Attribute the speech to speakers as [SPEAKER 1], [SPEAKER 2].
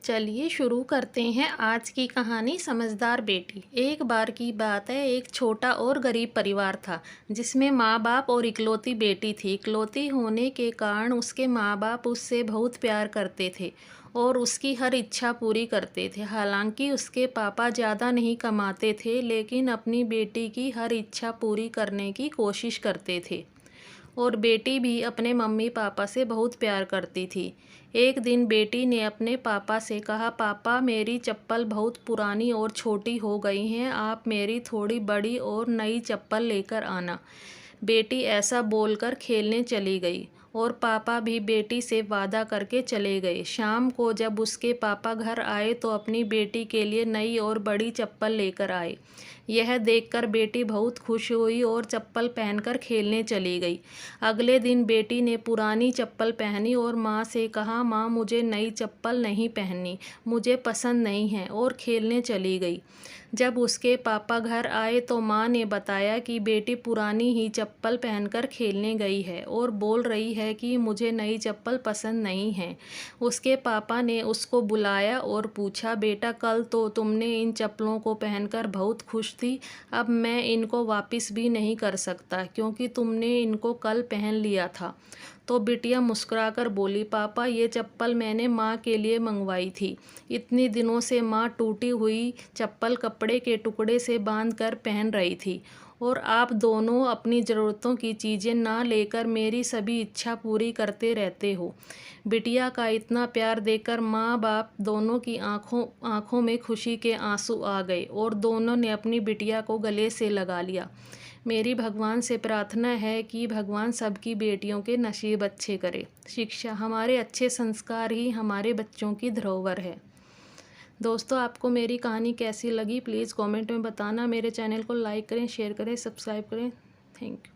[SPEAKER 1] चलिए शुरू करते हैं आज की कहानी समझदार बेटी। एक बार की बात है, एक छोटा और गरीब परिवार था जिसमें माँ बाप और इकलौती बेटी थी। इकलौती होने के कारण उसके माँ बाप उससे बहुत प्यार करते थे और उसकी हर इच्छा पूरी करते थे। हालांकि उसके पापा ज़्यादा नहीं कमाते थे, लेकिन अपनी बेटी की हर इच्छा पूरी करने की कोशिश करते थे और बेटी भी अपने मम्मी पापा से बहुत प्यार करती थी। एक दिन बेटी ने अपने पापा से कहा, पापा मेरी चप्पल बहुत पुरानी और छोटी हो गई हैं, आप मेरी थोड़ी बड़ी और नई चप्पल लेकर आना। बेटी ऐसा बोलकर खेलने चली गई और पापा भी बेटी से वादा करके चले गए। शाम को जब उसके पापा घर आए तो अपनी बेटी के लिए नई और बड़ी चप्पल लेकर आए। यह देखकर बेटी बहुत खुश हुई और चप्पल पहनकर खेलने चली गई। अगले दिन बेटी ने पुरानी चप्पल पहनी और माँ से कहा, माँ मुझे नई चप्पल नहीं पहननी, मुझे पसंद नहीं है, और खेलने चली गई। जब उसके पापा घर आए तो माँ ने बताया कि बेटी पुरानी ही चप्पल पहनकर खेलने गई है और बोल रही है कि मुझे नई चप्पल पसंद नहीं है। उसके पापा ने उसको बुलाया और पूछा, बेटा कल तो तुमने इन चप्पलों को पहनकर बहुत खुश थी, अब मैं इनको वापस भी नहीं कर सकता क्योंकि तुमने इनको कल पहन लिया था। तो बिटिया मुस्कुराकर बोली, पापा ये चप्पल मैंने माँ के लिए मंगवाई थी। इतनी दिनों से माँ टूटी हुई चप्पल कपड़े के टुकड़े से बांध कर पहन रही थी और आप दोनों अपनी ज़रूरतों की चीज़ें ना लेकर मेरी सभी इच्छा पूरी करते रहते हो। बिटिया का इतना प्यार देखकर माँ बाप दोनों की आँखों में खुशी के आंसू आ गए और दोनों ने अपनी बिटिया को गले से लगा लिया। मेरी भगवान से प्रार्थना है कि भगवान सबकी बेटियों के नसीब अच्छे करे। शिक्षा, हमारे अच्छे संस्कार ही हमारे बच्चों की धरोहर है। दोस्तों, आपको मेरी कहानी कैसी लगी प्लीज़ कमेंट में बताना। मेरे चैनल को लाइक करें, शेयर करें, सब्सक्राइब करें। Thank you.